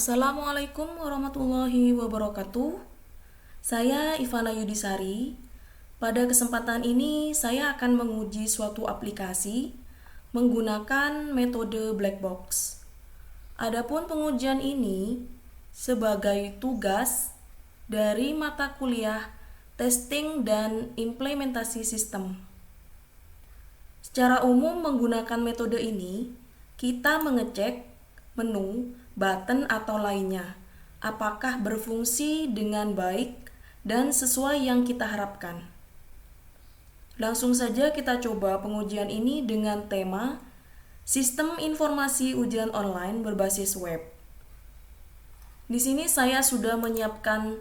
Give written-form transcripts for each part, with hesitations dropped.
Assalamualaikum warahmatullahi wabarakatuh. Saya Ivana Yudisari. Pada kesempatan ini saya akan menguji suatu aplikasi menggunakan metode black box. Adapun pengujian ini sebagai tugas dari mata kuliah testing dan implementasi sistem. Secara umum menggunakan metode ini, kita mengecek menu, button atau lainnya, apakah berfungsi dengan baik dan sesuai yang kita harapkan. Langsung saja kita coba pengujian ini dengan tema Sistem Informasi Ujian Online berbasis web. Di sini saya sudah menyiapkan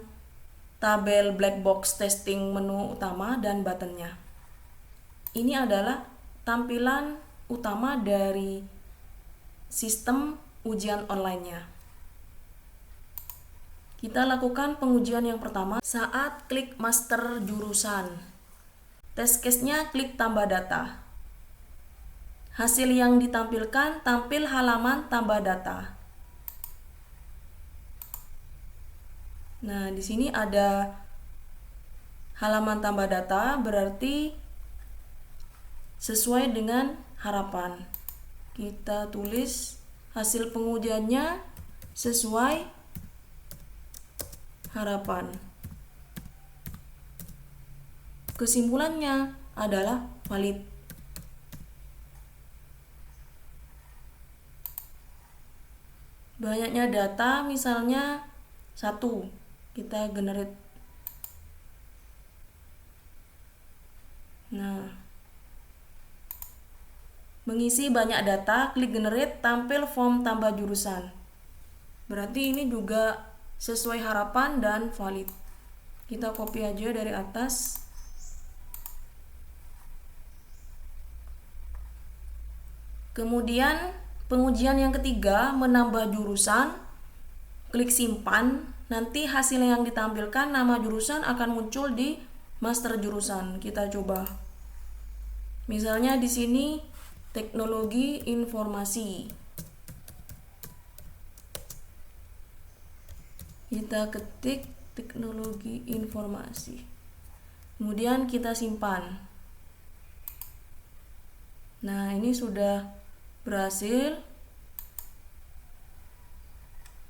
tabel black box testing menu utama dan buttonnya. Ini adalah tampilan utama dari sistem ujian online-nya. Kita lakukan pengujian yang pertama saat klik master jurusan. Test case-nya klik tambah data. Hasil yang ditampilkan tampil halaman tambah data. Nah, di sini ada halaman tambah data, berarti sesuai dengan harapan. Kita tulis hasil pengujiannya sesuai harapan. Kesimpulannya adalah valid. Banyaknya data, misalnya 1, kita generate. Nah, mengisi banyak data, klik generate, tampil form tambah jurusan. Berarti ini juga sesuai harapan dan valid. Kita copy aja dari atas. Kemudian pengujian yang ketiga, menambah jurusan. Klik simpan. Nanti hasil yang ditampilkan nama jurusan akan muncul di master jurusan. Kita coba. Misalnya di sini Teknologi Informasi. Kita ketik Teknologi Informasi. Kemudian kita simpan. Nah, ini sudah berhasil.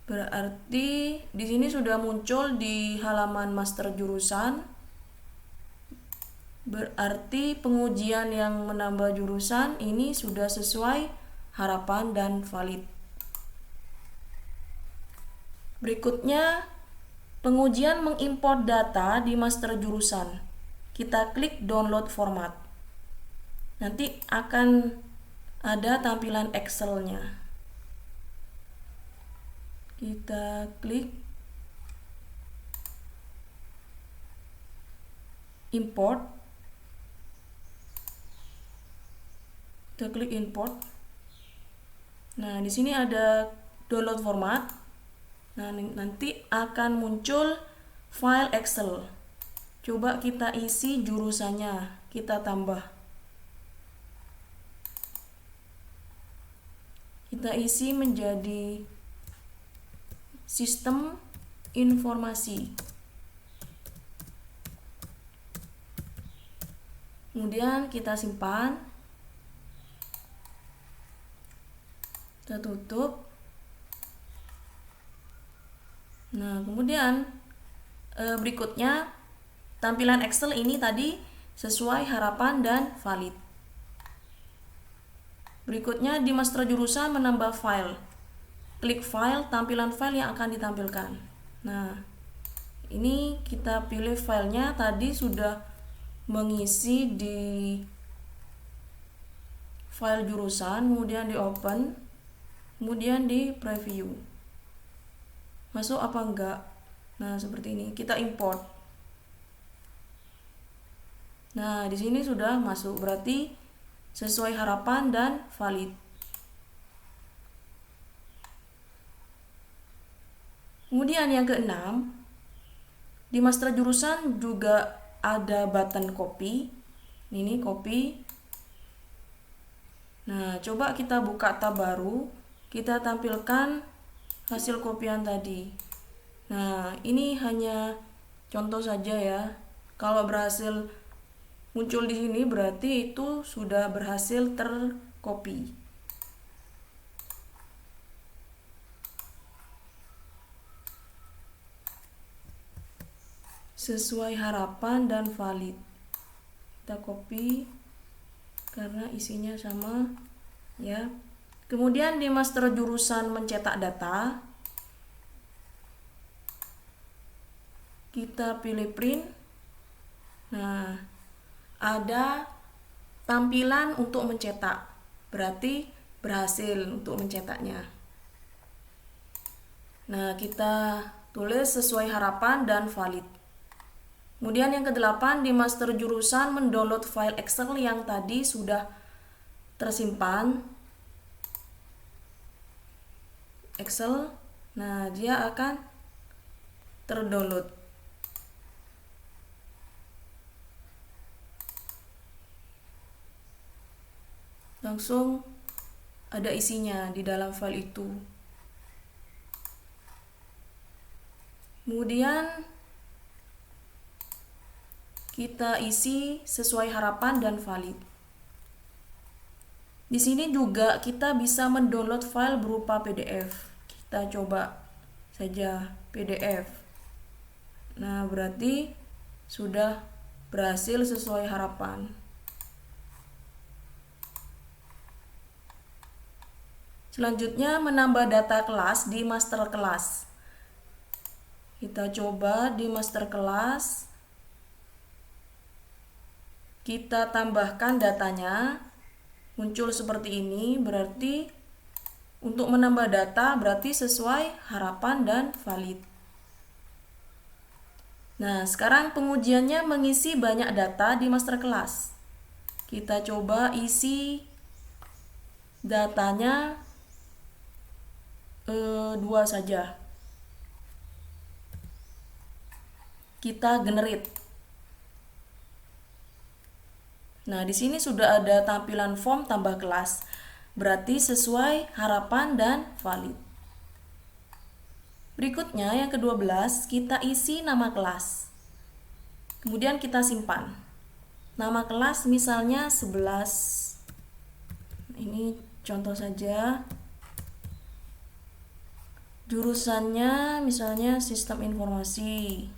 Berarti di sini sudah muncul di halaman master jurusan. Berarti pengujian yang menambah jurusan ini sudah sesuai harapan dan valid. Berikutnya, pengujian mengimport data di master jurusan. Kita klik download format. Nanti akan ada tampilan Excel-nya. Kita klik import. Kita klik import. Nah, di sini ada download format. Nah, nanti akan muncul file Excel. Coba kita isi jurusannya, kita tambah. Kita isi menjadi sistem informasi. Kemudian kita simpan. Kita tutup. Nah, kemudian berikutnya tampilan Excel ini tadi sesuai harapan dan valid. Berikutnya di master jurusan menambah file. Klik file, tampilan file yang akan ditampilkan. Nah, ini kita pilih filenya, tadi sudah mengisi di file jurusan, kemudian di open, kemudian di preview. Masuk apa enggak? Nah, seperti ini. Kita import. Nah, di sini sudah masuk, berarti sesuai harapan dan valid. Kemudian yang keenam, di master jurusan juga ada button copy. Ini copy. Nah, coba kita buka tab baru. Kita tampilkan hasil kopian tadi. Nah, ini hanya contoh saja ya. Kalau berhasil muncul di sini berarti itu sudah berhasil tercopy. Sesuai harapan dan valid. Kita copy karena isinya sama ya. Kemudian di master jurusan mencetak data, kita pilih print. Nah, ada tampilan untuk mencetak, berarti berhasil untuk mencetaknya. Nah, kita tulis sesuai harapan dan valid. Kemudian yang ke-8, di master jurusan mendownload file Excel yang tadi sudah tersimpan. Excel, nah dia akan terdownload. Langsung ada isinya di dalam file itu. Kemudian kita isi sesuai harapan dan valid. Di sini juga kita bisa mendownload file berupa PDF. Kita coba saja PDF. Nah, berarti sudah berhasil sesuai harapan. Selanjutnya menambah data kelas di master kelas. Kita coba di master kelas. Kita tambahkan datanya. Muncul seperti ini, berarti untuk menambah data berarti sesuai harapan dan valid. Nah, sekarang pengujiannya mengisi banyak data di master kelas. Kita coba isi datanya 2 saja. Kita generate. Nah, di sini sudah ada tampilan form tambah kelas. Berarti sesuai harapan dan valid. Berikutnya yang ke-12, kita isi nama kelas. Kemudian kita simpan. Nama kelas misalnya 11. Ini contoh saja. Jurusannya misalnya sistem informasi.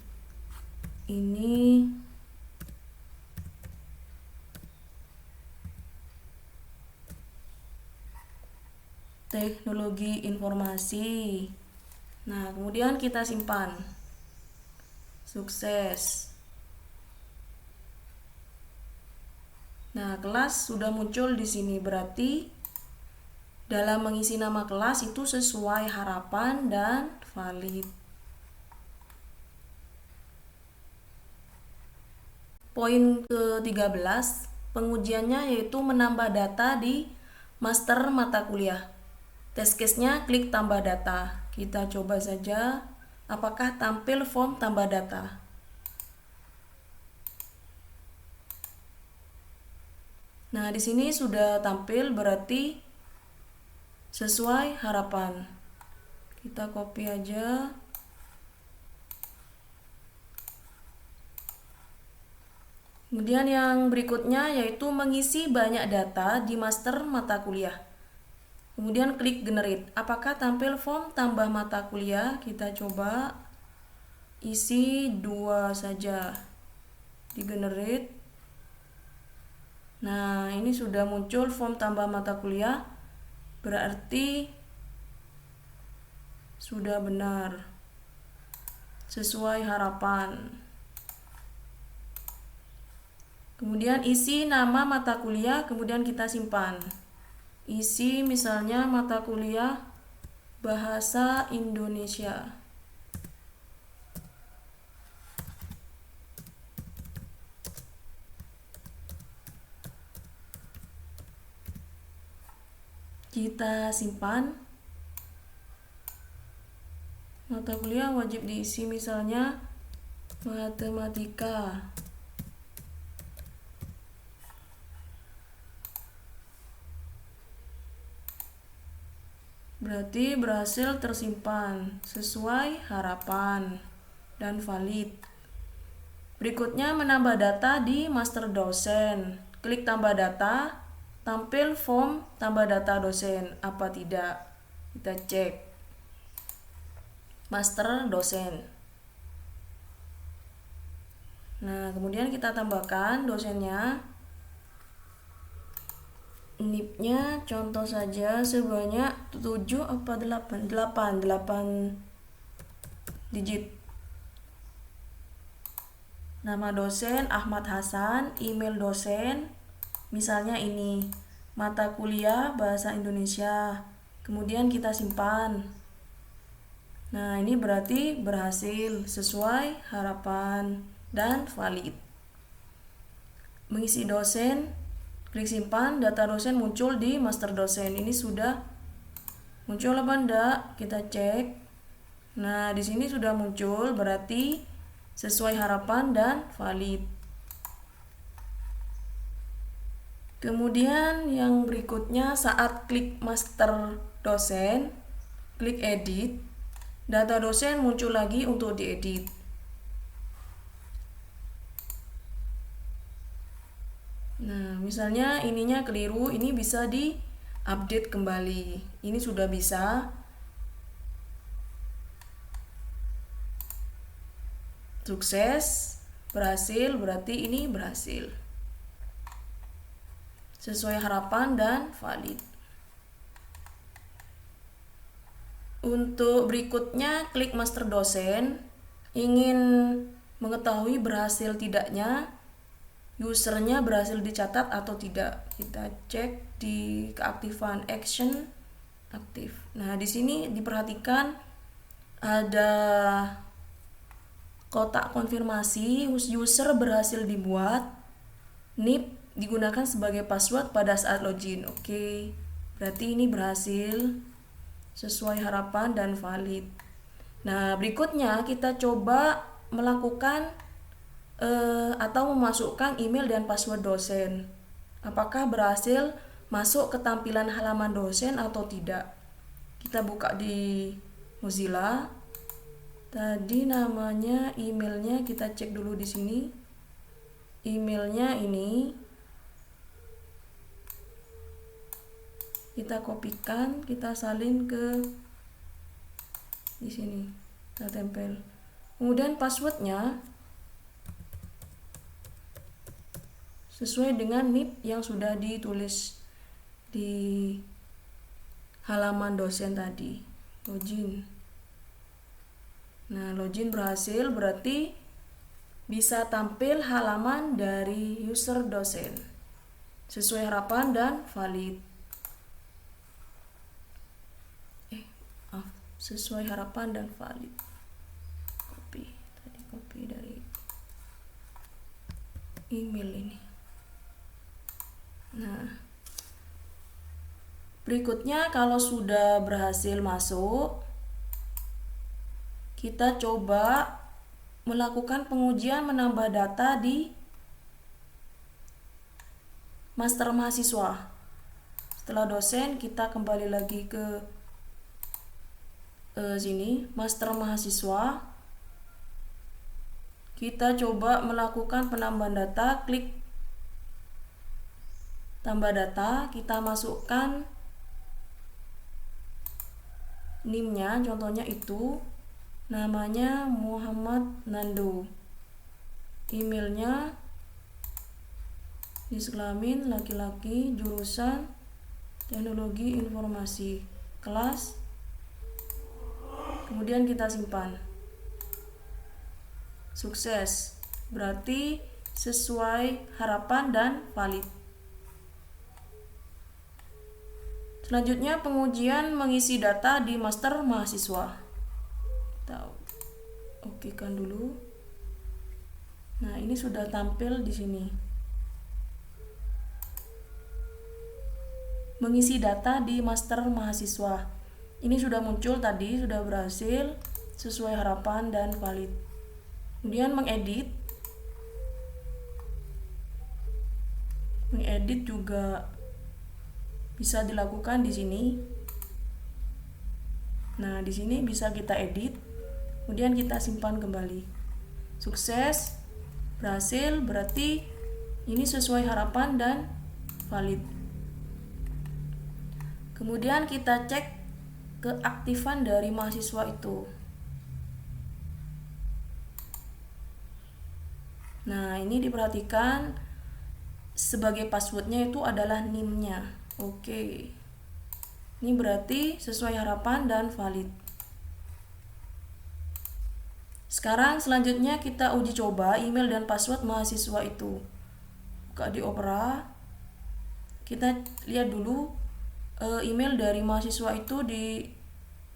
Ini teknologi informasi. Nah, kemudian kita simpan. Sukses. Nah, kelas sudah muncul di sini, berarti dalam mengisi nama kelas itu sesuai harapan dan valid. Poin ke-13, pengujiannya yaitu menambah data di master mata kuliah. Test case-nya klik tambah data. Kita coba saja apakah tampil form tambah data. Nah, di sini sudah tampil berarti sesuai harapan. Kita copy aja. Kemudian yang berikutnya yaitu mengisi banyak data di master mata kuliah. Kemudian klik generate. Apakah tampil form tambah mata kuliah? Kita coba isi 2 saja. Di generate. Nah, ini sudah muncul form tambah mata kuliah. Berarti sudah benar. Sesuai harapan. Kemudian isi nama mata kuliah, kemudian kita simpan. Isi misalnya mata kuliah Bahasa Indonesia. Kita simpan. Mata kuliah wajib diisi misalnya matematika. Berarti berhasil tersimpan sesuai harapan dan valid. Berikutnya menambah data di master dosen. Klik tambah data, tampil form tambah data dosen apa tidak. Kita cek. Master dosen. Nah, kemudian kita tambahkan dosennya. NIP-nya contoh saja sebanyak 7 apa 8 digit. Nama dosen Ahmad Hasan, email dosen misalnya ini, mata kuliah bahasa Indonesia. Kemudian kita simpan. Nah, ini berarti berhasil sesuai harapan dan valid. Mengisi dosen, klik simpan, data dosen muncul di master dosen. Ini sudah muncul apa enggak? Kita cek. Nah, di sini sudah muncul, berarti sesuai harapan dan valid. Kemudian yang berikutnya, saat klik master dosen, klik edit, data dosen muncul lagi untuk diedit. Nah, misalnya ininya keliru, ini bisa di-update kembali. Ini sudah bisa. Sukses, berhasil, berarti ini berhasil. Sesuai harapan dan valid. Untuk berikutnya, klik master dosen. Ingin mengetahui berhasil tidaknya, usernya berhasil dicatat atau tidak. Kita cek di keaktifan action aktif. Nah, di sini diperhatikan ada kotak konfirmasi user berhasil dibuat. NIP digunakan sebagai password pada saat login. Oke. Berarti ini berhasil sesuai harapan dan valid. Nah, berikutnya kita coba melakukan atau memasukkan email dan password dosen. Apakah berhasil masuk ke tampilan halaman dosen atau tidak? Kita buka di Mozilla. Tadi namanya, emailnya kita cek dulu di sini. Emailnya ini kita kopikan, kita salin ke di sini, kita tempel. Kemudian passwordnya sesuai dengan NIP yang sudah ditulis di halaman dosen tadi. Login. Nah, login berhasil, berarti bisa tampil halaman dari user dosen sesuai harapan dan valid. Sesuai harapan dan valid. Copy dari email ini. Nah, berikutnya kalau sudah berhasil masuk, kita coba melakukan pengujian menambah data di master mahasiswa. Setelah dosen, kita kembali lagi ke sini, master mahasiswa. Kita coba melakukan penambahan data, klik tambah data, kita masukkan NIM-nya, contohnya itu, namanya Muhammad Nando, emailnya Islamin laki-laki, jurusan teknologi informasi, kelas. Kemudian kita simpan. Sukses, berarti sesuai harapan dan valid. Selanjutnya pengujian mengisi data di master mahasiswa. Kita okekan dulu. Nah, ini sudah tampil di sini. Mengisi data di master mahasiswa. Ini sudah muncul tadi, sudah berhasil sesuai harapan dan valid. Kemudian mengedit. Mengedit juga bisa dilakukan di sini. Nah, di sini bisa kita edit, kemudian kita simpan kembali. Sukses, berhasil, berarti ini sesuai harapan dan valid. Kemudian kita cek keaktifan dari mahasiswa itu. Nah, ini diperhatikan sebagai passwordnya itu adalah NIM-nya. Oke. Ini berarti sesuai harapan dan valid. Sekarang selanjutnya kita uji coba email dan password mahasiswa itu. Buka di Opera. Kita lihat dulu email dari mahasiswa itu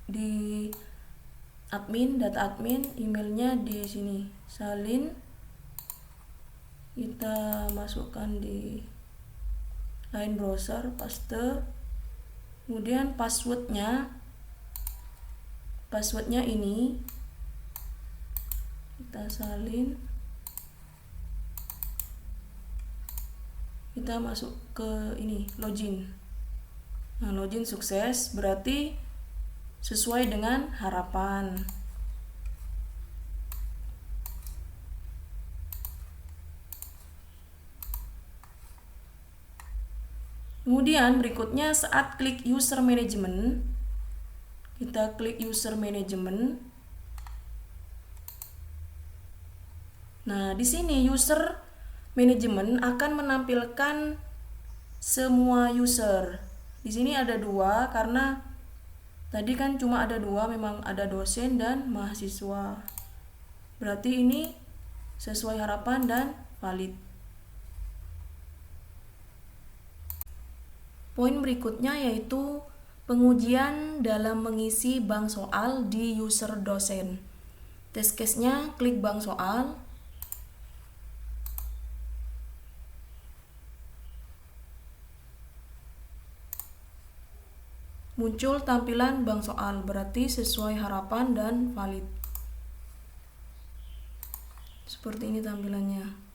di admin, data admin, emailnya di sini. Salin. Kita masukkan di lain browser, paste. Kemudian passwordnya ini kita salin, kita masuk ke ini login. Nah, login sukses, berarti sesuai dengan harapan. Kemudian berikutnya saat klik user management, kita klik user management. Nah, di sini user management akan menampilkan semua user. Di sini ada 2 karena tadi kan cuma ada 2, memang ada dosen dan mahasiswa. Berarti ini sesuai harapan dan valid. Poin berikutnya yaitu pengujian dalam mengisi bank soal di user dosen. Test case-nya klik bank soal. Muncul tampilan bank soal, berarti sesuai harapan dan valid. Seperti ini tampilannya.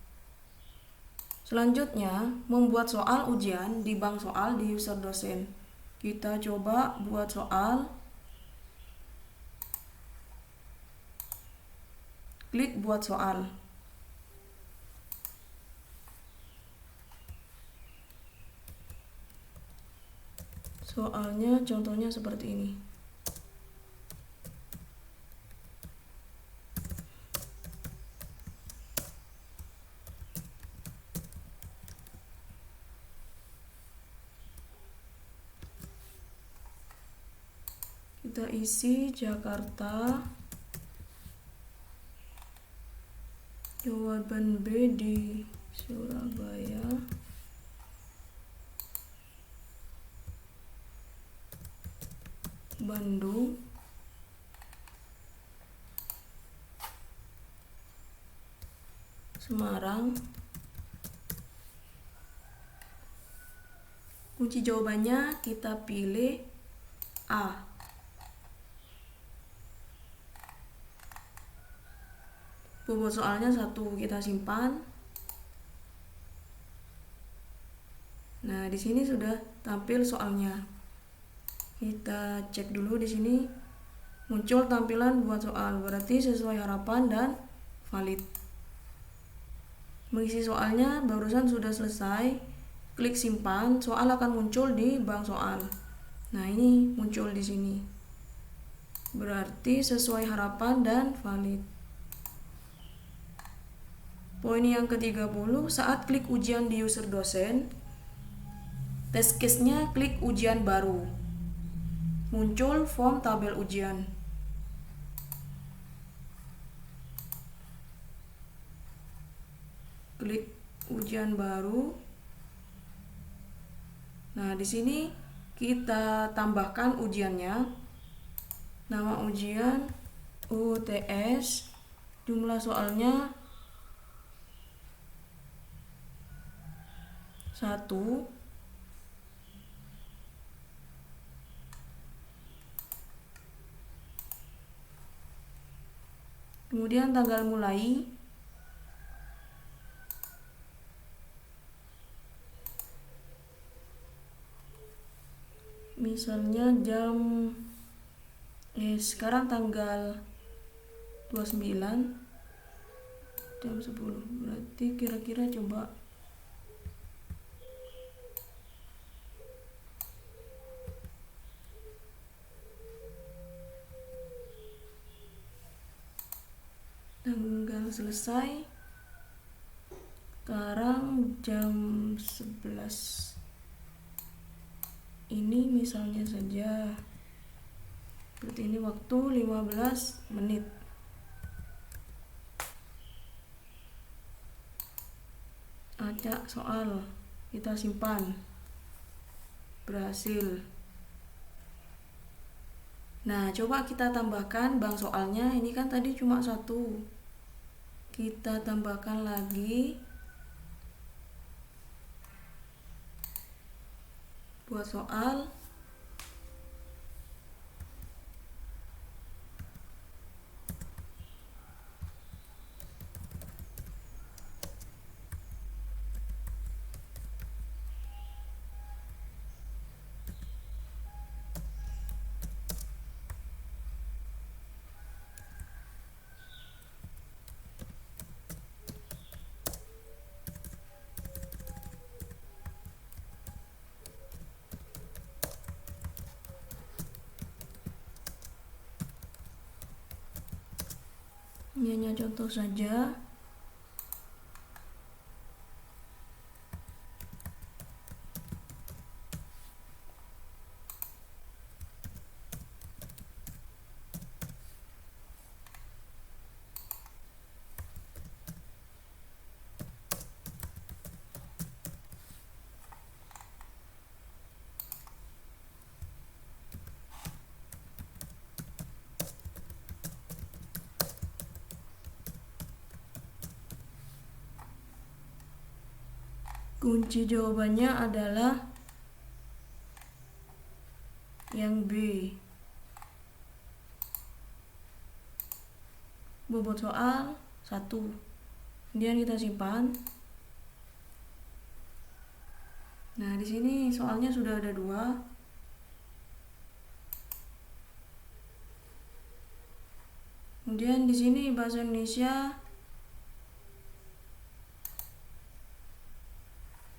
Selanjutnya, membuat soal ujian di bank soal di user dosen. Kita coba buat soal. Klik buat soal. Soalnya contohnya seperti ini. Kita isi Jakarta, jawaban B di Surabaya, Bandung, Semarang. Kunci jawabannya kita pilih A. Bobot soalnya 1, kita simpan. Nah, di sini sudah tampil soalnya. Kita cek dulu di sini. Muncul tampilan buat soal, berarti sesuai harapan dan valid. Mengisi soalnya barusan sudah selesai. Klik simpan, soal akan muncul di bank soal. Nah, ini muncul di sini. Berarti sesuai harapan dan valid. Poin yang ke-30, saat klik ujian di user dosen, test case-nya klik ujian baru. Muncul form tabel ujian. Klik ujian baru. Nah, di sini kita tambahkan ujiannya. Nama ujian UTS, jumlah soalnya 1. Kemudian tanggal mulai. Misalnya jam Sekarang tanggal 29 jam 10. Berarti kira-kira coba tanggal selesai. Sekarang jam 11. Ini misalnya saja. Berarti ini waktu 15 menit. Acak soal. Kita simpan. Berhasil. Nah, coba kita tambahkan bank soalnya. Ini kan tadi cuma satu. Kita tambahkan lagi. Buat soal. Ini hanya contoh saja. Kunci jawabannya adalah yang B. Bobot soal 1. Kemudian kita simpan. Nah, di sini soalnya sudah ada 2. Kemudian di sini bahasa Indonesia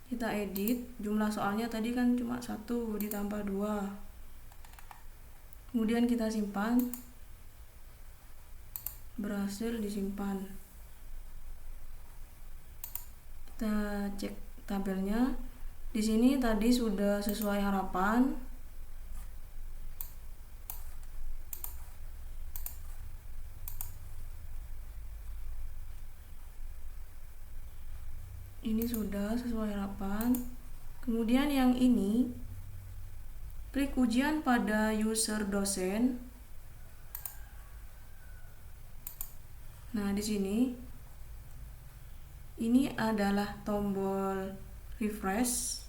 kita edit. Jumlah soalnya tadi kan cuma 1 ditambah 2. Kemudian kita simpan. Berhasil disimpan. Kita cek tabelnya. Di sini tadi sudah sesuai harapan. Ini sudah sesuai harapan. Kemudian yang ini, klik ujian pada user dosen. Nah, di sini ini adalah tombol refresh.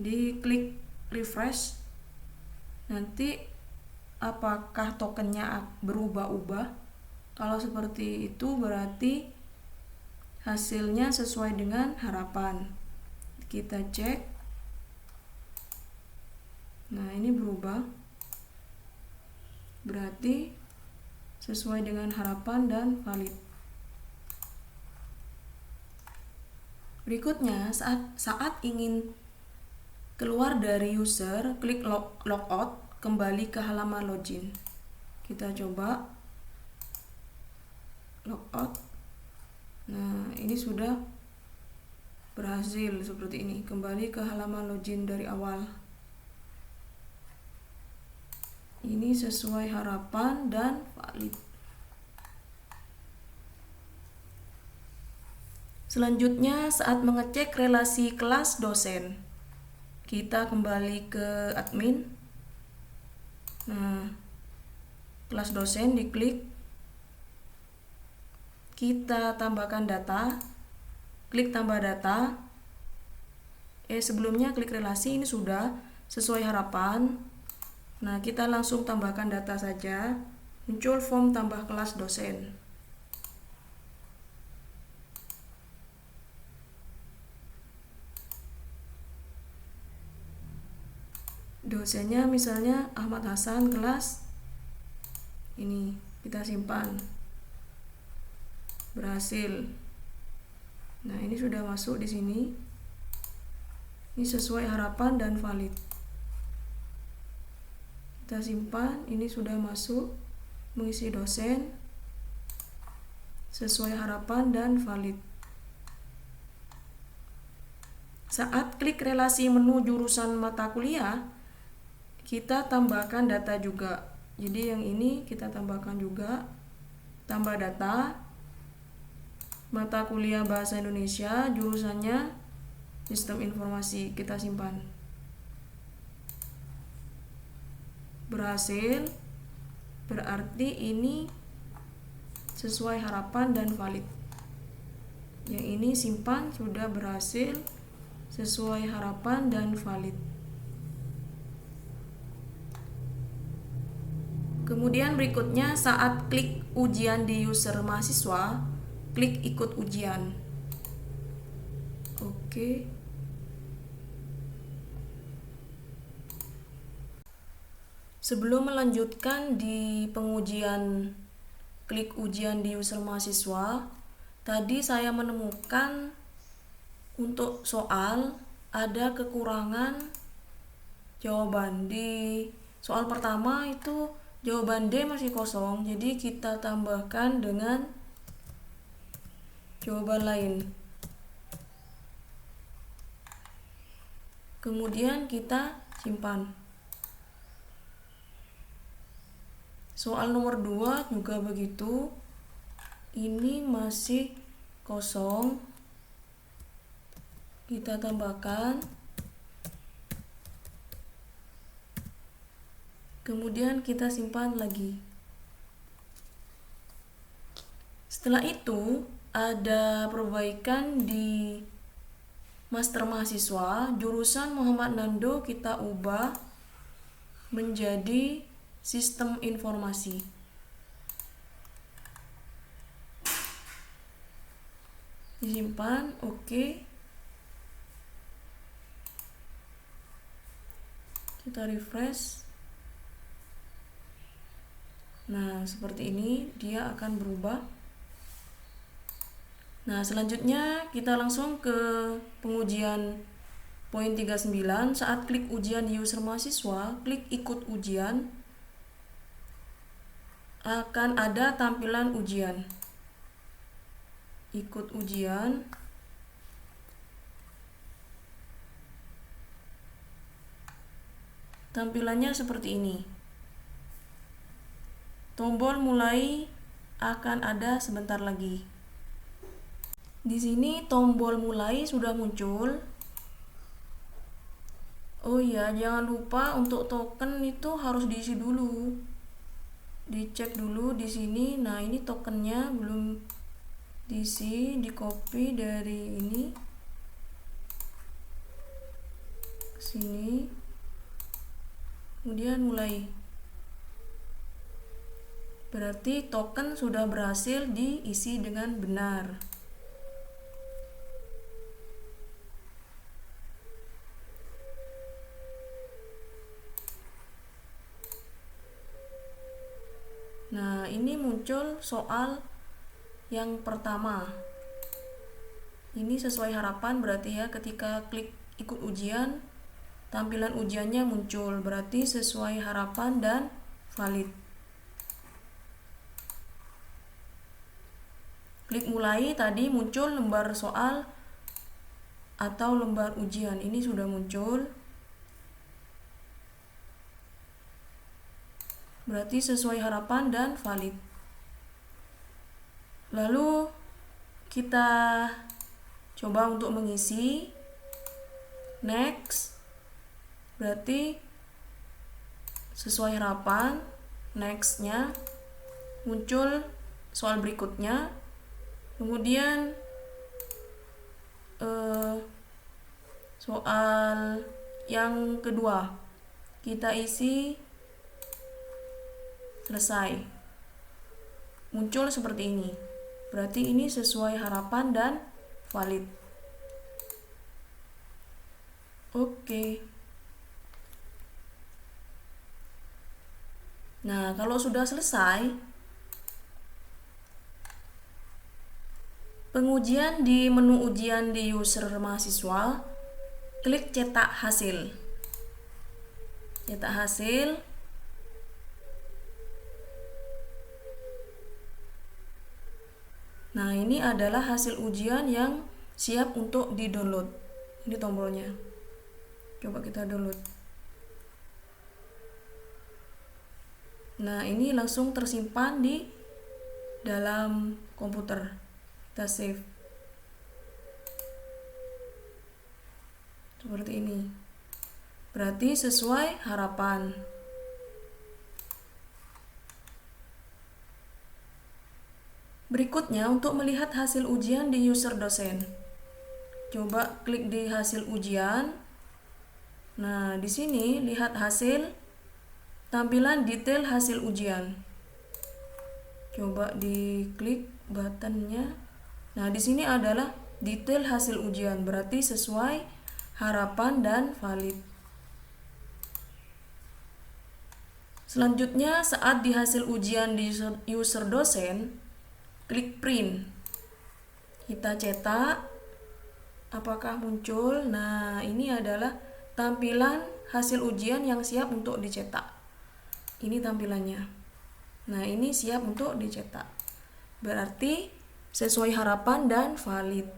Diklik refresh. Nanti apakah tokennya berubah-ubah? Kalau seperti itu berarti hasilnya sesuai dengan harapan. Kita cek. Nah, ini berubah. Berarti sesuai dengan harapan dan valid. Berikutnya, saat ingin keluar dari user, klik logout, kembali ke halaman login. Kita coba logout. Nah, ini sudah berhasil seperti ini. Kembali ke halaman login dari awal. Ini sesuai harapan dan valid. Selanjutnya, saat mengecek relasi kelas dosen, kita kembali ke admin. Nah, kelas dosen diklik. Kita tambahkan data. Klik tambah data. Sebelumnya klik relasi, ini sudah sesuai harapan. Nah, kita langsung tambahkan data saja. Muncul form tambah kelas dosen. Dosennya misalnya Ahmad Hasan, kelas Ini kita simpan. Berhasil. Nah, ini sudah masuk di sini. Ini sesuai harapan dan valid. Kita simpan, ini sudah masuk mengisi dosen sesuai harapan dan valid. Saat klik relasi menu jurusan mata kuliah, kita tambahkan data juga. Jadi yang ini kita tambahkan juga, tambah data, mata kuliah bahasa Indonesia, jurusannya sistem informasi, kita simpan. Berhasil, berarti ini sesuai harapan dan valid. Yang ini simpan, sudah berhasil, sesuai harapan dan valid. Kemudian berikutnya, saat klik ujian di user mahasiswa, klik ikut ujian. Oke. Sebelum melanjutkan di pengujian klik ujian di user mahasiswa, tadi saya menemukan untuk soal ada kekurangan jawaban. Di soal pertama itu jawaban D masih kosong, jadi kita tambahkan dengan jawaban lain. Kemudian kita simpan. Soal nomor 2 juga begitu. Ini masih kosong. Kita tambahkan. Kemudian kita simpan lagi. Setelah itu ada perbaikan di master mahasiswa, jurusan Muhammad Nando kita ubah menjadi sistem informasi. Disimpan, oke. Kita refresh. Nah, seperti ini dia akan berubah. Nah, selanjutnya kita langsung ke pengujian poin 39. Saat klik ujian di user mahasiswa, klik ikut ujian, akan ada tampilan ujian. Ikut ujian. Tampilannya seperti ini. Tombol mulai akan ada sebentar lagi. Di sini tombol mulai sudah muncul. Oh iya, jangan lupa untuk token itu harus diisi dulu. Dicek dulu di sini. Nah, ini tokennya belum diisi, di copy dari ini ke sini. Kemudian mulai. Berarti token sudah berhasil diisi dengan benar. Nah, ini muncul soal yang pertama. Ini sesuai harapan, berarti ya ketika klik ikut ujian, tampilan ujiannya muncul, berarti sesuai harapan dan valid. Klik mulai, tadi muncul lembar soal atau lembar ujian. Ini sudah muncul. Berarti sesuai harapan dan valid. Lalu kita coba untuk mengisi. Next. Berarti sesuai harapan. Next-nya muncul soal berikutnya. Kemudian soal yang kedua kita isi selesai. Muncul seperti ini. Berarti ini sesuai harapan dan valid. Oke. Nah, kalau sudah selesai, pengujian di menu ujian di user mahasiswa, klik cetak hasil. Cetak hasil. Nah, ini adalah hasil ujian yang siap untuk di-download. Ini tombolnya. Coba kita download. Nah, ini langsung tersimpan di dalam komputer. Kita save. Seperti ini. Berarti sesuai harapan. Berikutnya, untuk melihat hasil ujian di user dosen. Coba klik di hasil ujian. Nah, di sini lihat hasil, tampilan detail hasil ujian. Coba diklik buttonnya. Nah, di sini adalah detail hasil ujian, berarti sesuai harapan dan valid. Selanjutnya, saat di hasil ujian di user dosen, klik print. Kita cetak. Apakah muncul? Nah, ini adalah tampilan hasil ujian yang siap untuk dicetak. Ini tampilannya. Nah, ini siap untuk dicetak. Berarti sesuai harapan dan valid.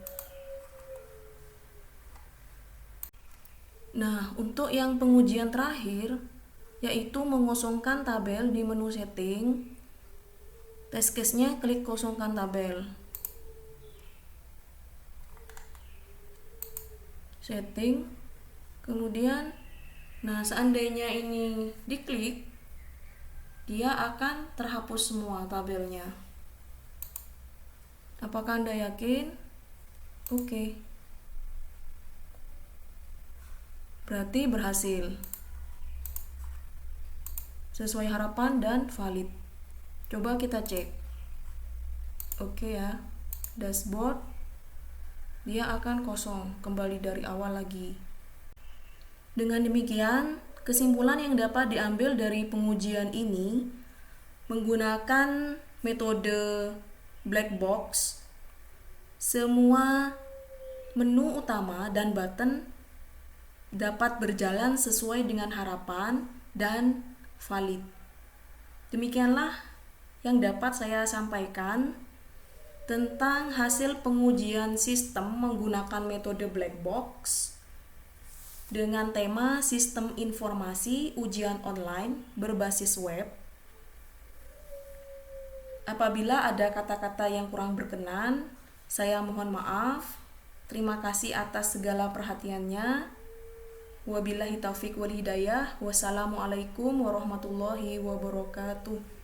Nah, untuk yang pengujian terakhir, yaitu mengosongkan tabel di menu setting. Test case-nya klik kosongkan tabel. Setting. Kemudian, nah seandainya ini diklik, dia akan terhapus semua tabelnya. Apakah Anda yakin? Oke. Berarti berhasil. Sesuai harapan dan valid. Coba kita cek. Oke ya. Dashboard. Dia akan kosong, kembali dari awal lagi. Dengan demikian, kesimpulan yang dapat diambil dari pengujian ini menggunakan metode black box, semua menu utama dan button dapat berjalan sesuai dengan harapan dan valid. Demikianlah yang dapat saya sampaikan tentang hasil pengujian sistem menggunakan metode black box dengan tema sistem informasi ujian online berbasis web. Apabila ada kata-kata yang kurang berkenan, saya mohon maaf. Terima kasih atas segala perhatiannya. Wabillahi taufiq wal hidayah. Wassalamualaikum warahmatullahi wabarakatuh.